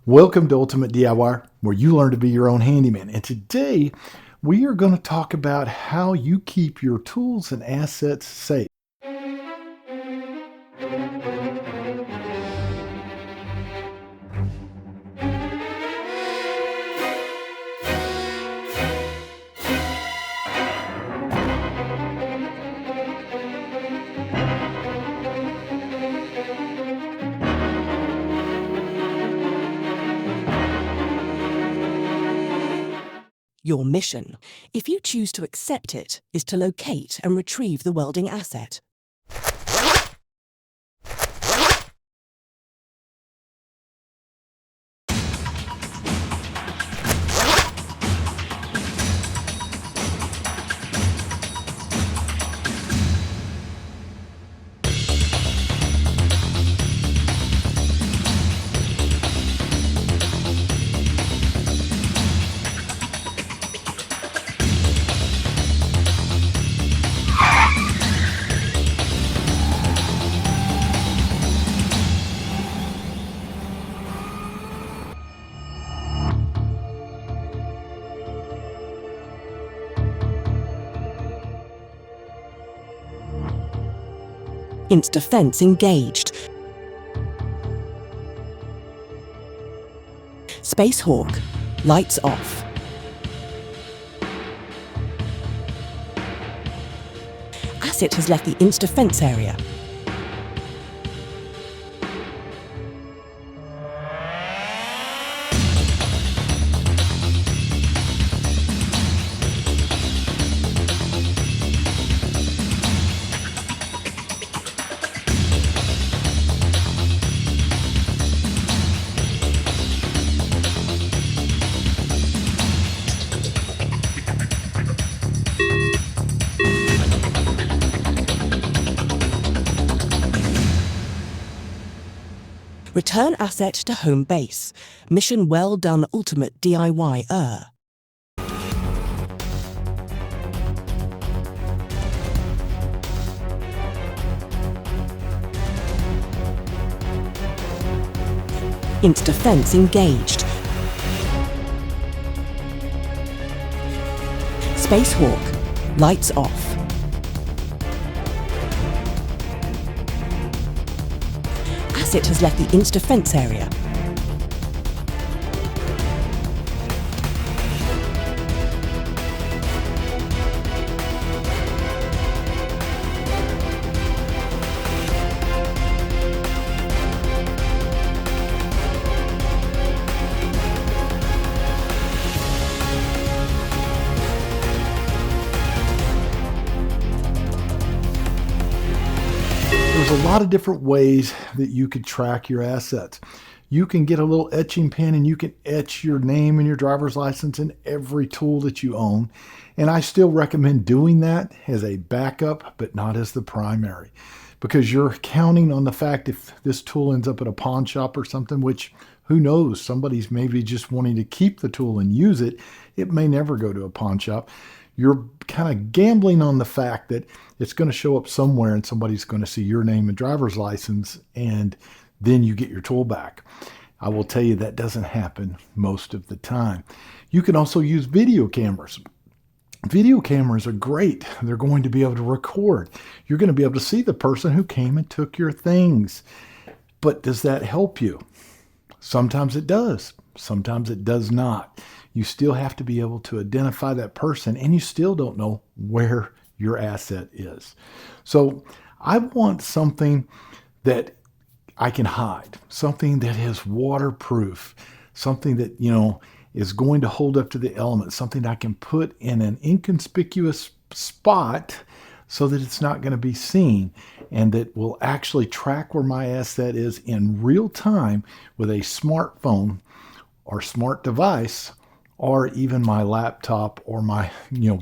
Welcome to Ultimate DIY, where you learn to be your own handyman. And today we are going to talk about how you keep your tools and assets safe. Your mission, if you choose to accept it, is to locate and retrieve the welding asset. Insta-fence engaged. SpaceHawk, lights off. Asset has left the Insta-fence area. Return asset to home base. Mission well done, Ultimate DIY-er. Insta-fence engaged. SpaceHawk, lights off. Asset has left the Insta-fence area. There's a lot of different ways that you could track your assets. You can get a little etching pen and you can etch your name and your driver's license in every tool that you own. And I still recommend doing that as a backup, but not as the primary, because you're counting on the fact if this tool ends up at a pawn shop or something, which who knows, somebody's maybe just wanting to keep the tool and use it. It may never go to a pawn shop. You're kind of gambling on the fact that it's going to show up somewhere and somebody's going to see your name and driver's license, and then you get your tool back. I will tell you that doesn't happen most of the time. You can also use video cameras. Video cameras are great. They're going to be able to record. You're going to be able to see the person who came and took your things. But does that help you? Sometimes it does. Sometimes it does not. You still have to be able to identify that person, and you still don't know where your asset is. So I want something that I can hide, something that is waterproof, something that, is going to hold up to the elements, something I can put in an inconspicuous spot so that it's not going to be seen, and that will actually track where my asset is in real time with a smartphone or smart device, or even my laptop or my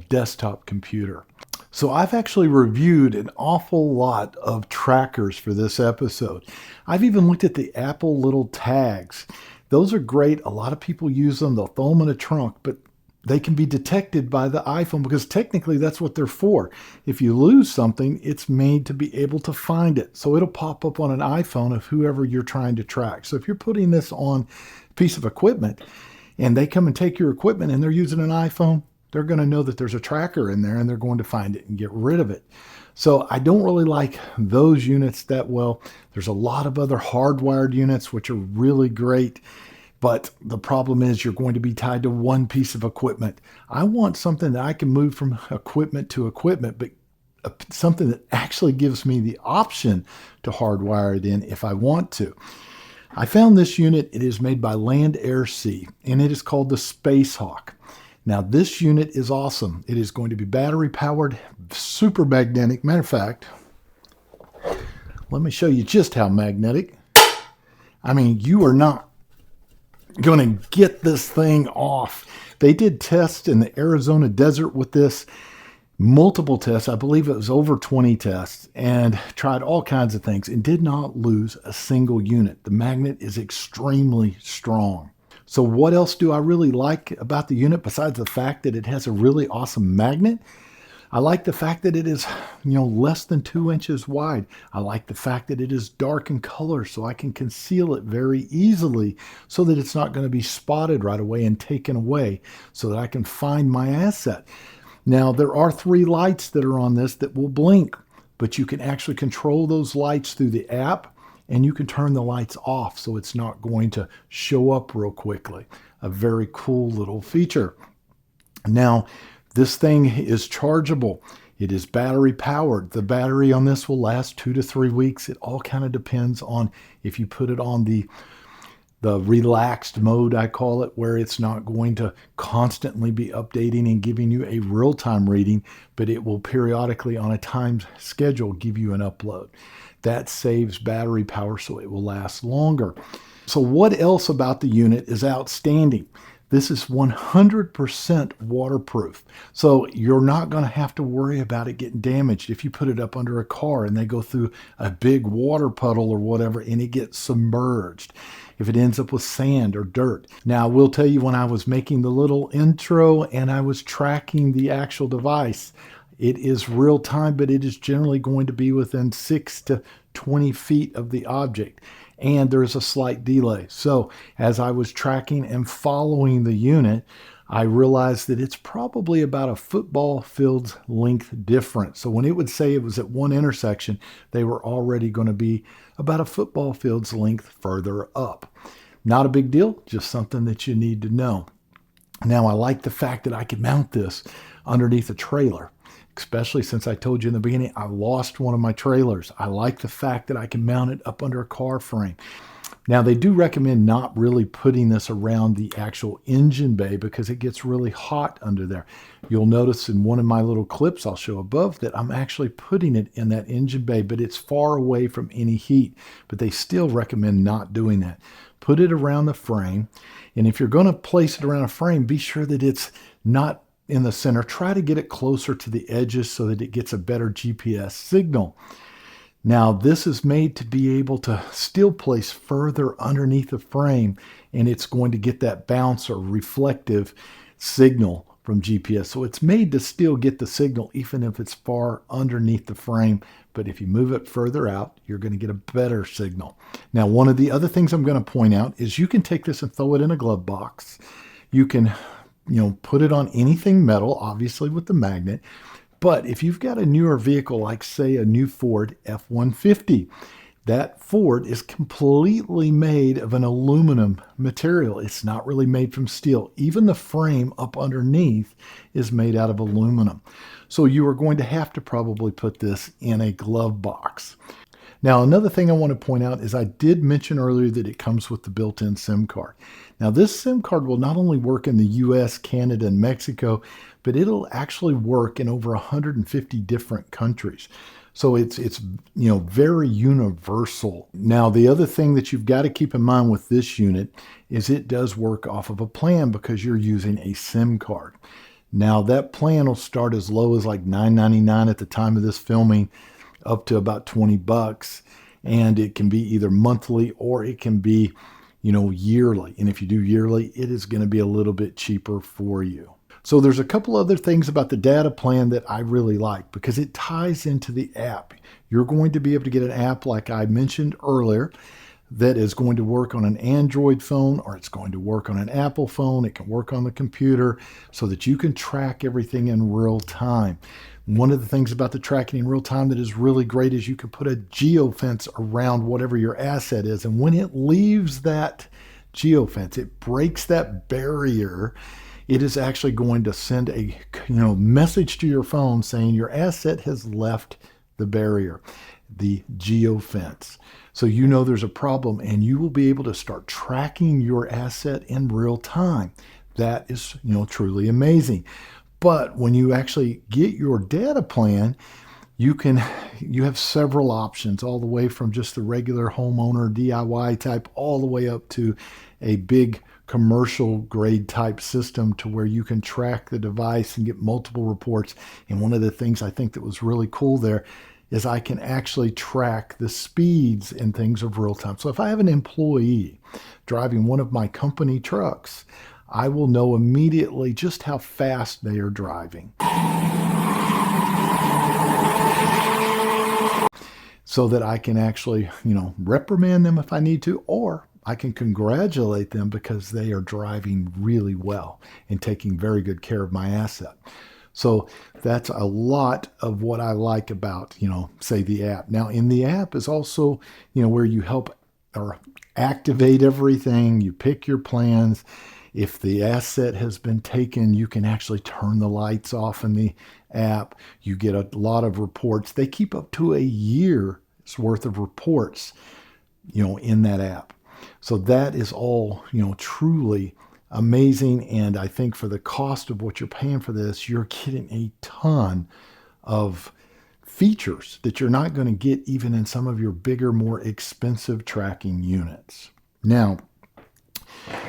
desktop computer. So I've actually reviewed an awful lot of trackers for this episode. I've even looked at the Apple little tags. Those are great. A lot of people use them. They'll throw them in a trunk, but they can be detected by the iPhone because technically that's what they're for. If you lose something, it's made to be able to find it. So it'll pop up on an iPhone of whoever you're trying to track. So if you're putting this on piece of equipment and they come and take your equipment and they're using an iPhone, they're going to know that there's a tracker in there and they're going to find it and get rid of it. So I don't really like those units that well. There's a lot of other hardwired units which are really great, but the problem is you're going to be tied to one piece of equipment. I want something that I can move from equipment to equipment, but something that actually gives me the option to hardwire it in if I want to. I found this unit. It is made by Land Air Sea, and it is called the SpaceHawk. Now, this unit is awesome. It is going to be battery powered, super magnetic. Matter of fact, let me show you just how magnetic. I mean, you are not going to get this thing off. They did tests in the Arizona desert with this, multiple tests. I believe it was over 20 tests, and tried all kinds of things and did not lose a single unit. The magnet is extremely strong. So what else do I really like about the unit besides the fact that it has a really awesome magnet? I like the fact that it is, less than 2 inches wide. I like the fact that it is dark in color so I can conceal it very easily so that it's not going to be spotted right away and taken away so that I can find my asset. Now, there are 3 lights that are on this that will blink, but you can actually control those lights through the app, and you can turn the lights off so it's not going to show up real quickly. A very cool little feature. Now, this thing is chargeable. It is battery powered. The battery on this will last 2 to 3 weeks. It all kind of depends on if you put it on the relaxed mode, I call it, where it's not going to constantly be updating and giving you a real-time reading, but it will periodically on a timed schedule give you an upload. That saves battery power so it will last longer. So what else about the unit is outstanding? This is 100% waterproof. So you're not going to have to worry about it getting damaged. If you put it up under a car and they go through a big water puddle or whatever and it gets submerged, if it ends up with sand or dirt. Now, I will tell you, when I was making the little intro and I was tracking the actual device, it is real time, but it is generally going to be within 6 to 20 feet of the object. And there's a slight delay. So as I was tracking and following the unit, I realized that it's probably about a football field's length difference. So when it would say it was at one intersection, they were already going to be about a football field's length further up. Not a big deal, just something that you need to know. Now, I like the fact that I could mount this underneath a trailer, especially since I told you in the beginning, I lost one of my trailers. I like the fact that I can mount it up under a car frame. Now, they do recommend not really putting this around the actual engine bay because it gets really hot under there. You'll notice in one of my little clips I'll show above that I'm actually putting it in that engine bay, but it's far away from any heat. But they still recommend not doing that. Put it around the frame, and if you're going to place it around a frame, be sure that it's not in the center. Try to get it closer to the edges so that it gets a better GPS signal. Now, this is made to be able to still place further underneath the frame, and it's going to get that bounce or reflective signal from GPS. So it's made to still get the signal even if it's far underneath the frame. But if you move it further out, you're going to get a better signal. Now, one of the other things I'm going to point out is you can take this and throw it in a glove box. You can, put it on anything metal, obviously with the magnet. But if you've got a newer vehicle, like say a new Ford F-150, that Ford is completely made of an aluminum material. It's not really made from steel. Even the frame up underneath is made out of aluminum. So you are going to have to probably put this in a glove box. Now, another thing I want to point out is I did mention earlier that it comes with the built-in SIM card. Now, this SIM card will not only work in the US, Canada, and Mexico, but it'll actually work in over 150 different countries. So it's very universal. Now, the other thing that you've got to keep in mind with this unit is it does work off of a plan because you're using a SIM card. Now, that plan will start as low as like $9.99 at the time of this filming, up to about $20, and it can be either monthly or it can be, yearly. And if you do yearly, it is going to be a little bit cheaper for you. So there's a couple other things about the data plan that I really like because it ties into the app. You're going to be able to get an app like I mentioned earlier that is going to work on an Android phone, or it's going to work on an Apple phone. It can work on the computer so that you can track everything in real time. One of the things about the tracking in real time that is really great is you can put a geofence around whatever your asset is. And when it leaves that geofence, it breaks that barrier. It is actually going to send a message to your phone saying your asset has left the barrier, the geofence. So you know there's a problem, and you will be able to start tracking your asset in real time. That is, truly amazing. But when you actually get your data plan, you have several options, all the way from just the regular homeowner DIY type all the way up to a big commercial grade type system to where you can track the device and get multiple reports. And one of the things I think that was really cool there is I can actually track the speeds and things of real time. So if I have an employee driving one of my company trucks, I will know immediately just how fast they are driving, so that I can actually, reprimand them if I need to, or I can congratulate them because they are driving really well and taking very good care of my asset. So that's a lot of what I like about, say the app. Now in the app is also, where you help or activate everything. You pick your plans. If the asset has been taken, you can actually turn the lights off in the app. You get a lot of reports. They keep up to a year's worth of reports, in that app. So that is all, truly amazing. And I think for the cost of what you're paying for this, you're getting a ton of features that you're not going to get even in some of your bigger, more expensive tracking units. Now,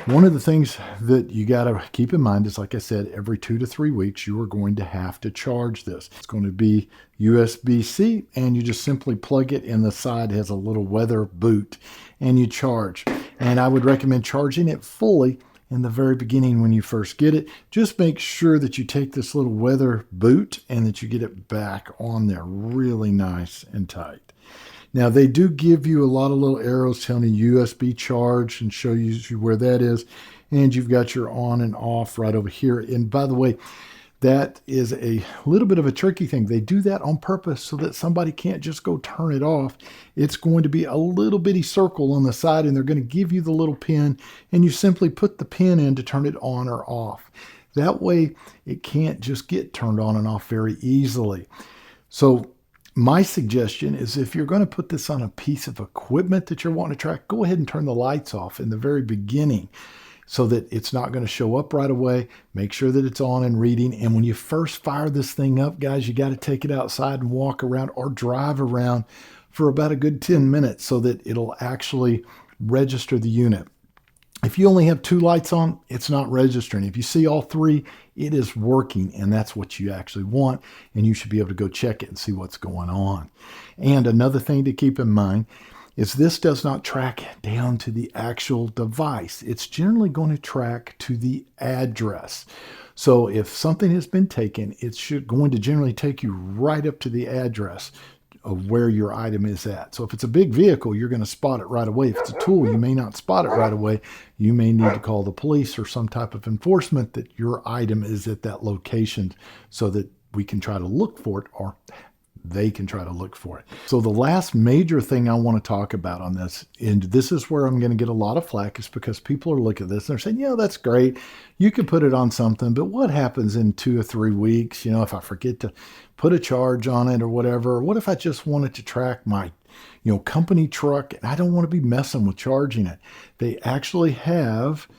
one of the things that you got to keep in mind is, like I said, every 2 to 3 weeks, you are going to have to charge this. It's going to be USB-C, and you just simply plug it in. The side has a little weather boot, and you charge. And I would recommend charging it fully in the very beginning when you first get it. Just make sure that you take this little weather boot and that you get it back on there really nice and tight. Now, they do give you a lot of little arrows telling you USB charge and show you where that is. And you've got your on and off right over here. And by the way, that is a little bit of a tricky thing. They do that on purpose so that somebody can't just go turn it off. It's going to be a little bitty circle on the side, and they're going to give you the little pin, and you simply put the pin in to turn it on or off. That way, it can't just get turned on and off very easily. So my suggestion is, if you're going to put this on a piece of equipment that you're wanting to track, go ahead and turn the lights off in the very beginning so that it's not going to show up right away. Make sure that it's on and reading. And when you first fire this thing up, guys, you got to take it outside and walk around or drive around for about a good 10 minutes so that it'll actually register the unit. If you only have 2 lights on, it's not registering. If you see all 3, it is working, and that's what you actually want, and you should be able to go check it and see what's going on. And another thing to keep in mind is this does not track down to the actual device. It's generally going to track to the address. So if something has been taken, it's going to generally take you right up to the address of where your item is at. So if it's a big vehicle, you're going to spot it right away. If it's a tool, you may not spot it right away. You may need to call the police or some type of enforcement that your item is at that location so that we can try to look for it, or they can try to look for it. So the last major thing I want to talk about on this, and this is where I'm going to get a lot of flack, is because people are looking at this and they're saying, yeah, that's great. You can put it on something, but what happens in 2 or 3 weeks? If I forget to put a charge on it or whatever, what if I just wanted to track my, company truck and I don't want to be messing with charging it? They actually have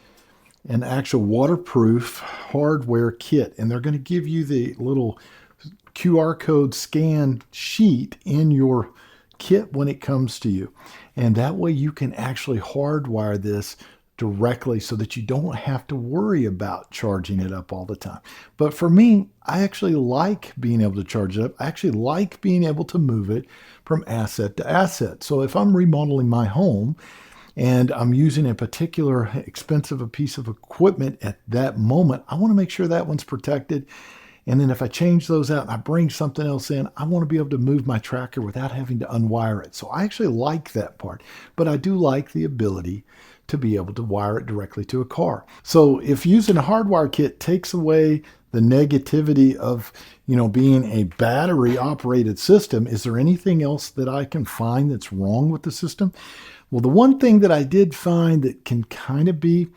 an actual waterproof hardware kit, and they're going to give you the little QR code scan sheet in your kit when it comes to you. And that way you can actually hardwire this directly so that you don't have to worry about charging it up all the time. But for me, I actually like being able to charge it up. I actually like being able to move it from asset to asset. So if I'm remodeling my home and I'm using a particular expensive piece of equipment at that moment, I want to make sure that one's protected. And then if I change those out and I bring something else in, I want to be able to move my tracker without having to unwire it. So I actually like that part, but I do like the ability to be able to wire it directly to a car. So if using a hardwire kit takes away the negativity of, being a battery operated system, is there anything else that I can find that's wrong with the system? Well, the one thing that I did find that can kind of be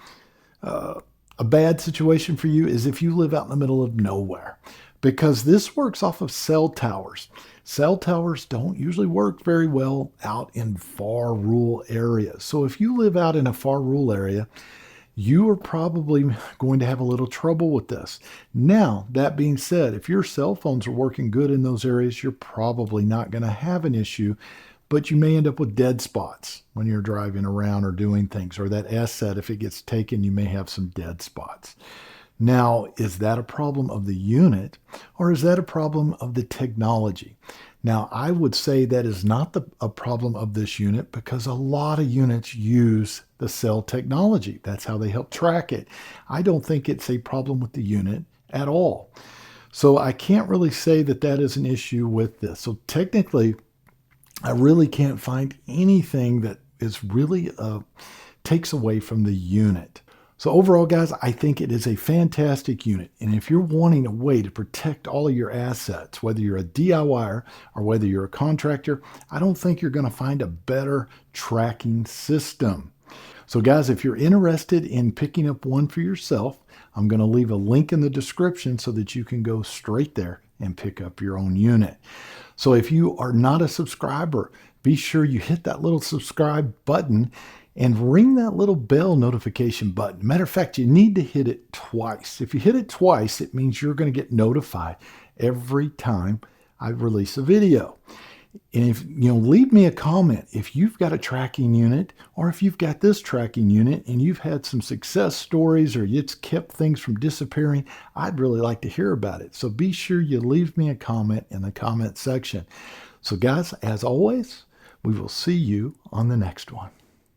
a bad situation for you is if you live out in the middle of nowhere, because this works off of cell towers. Cell towers don't usually work very well out in far rural areas. So if you live out in a far rural area, you are probably going to have a little trouble with this. Now, that being said, if your cell phones are working good in those areas, you're probably not going to have an issue, but you may end up with dead spots when you're driving around or doing things, or that asset, if it gets taken, you may have some dead spots. Now, is that a problem of the unit, or is that a problem of the technology? Now, I would say that is not a problem of this unit, because a lot of units use the cell technology. That's how they help track it. I don't think it's a problem with the unit at all. So I can't really say that that is an issue with this. So technically, I really can't find anything that is really takes away from the unit. So overall, guys, I think it is a fantastic unit. And if you're wanting a way to protect all of your assets, whether you're a DIYer or whether you're a contractor, I don't think you're going to find a better tracking system. So guys, if you're interested in picking up one for yourself, I'm going to leave a link in the description so that you can go straight there and pick up your own unit. So if you are not a subscriber, be sure you hit that little subscribe button and ring that little bell notification button. Matter of fact, you need to hit it twice. If you hit it twice, it means you're going to get notified every time I release a video. And if leave me a comment if you've got a tracking unit, or if you've got this tracking unit and you've had some success stories, or it's kept things from disappearing. I'd really like to hear about it. So be sure you leave me a comment in the comment section. So guys, as always, we will see you on the next one.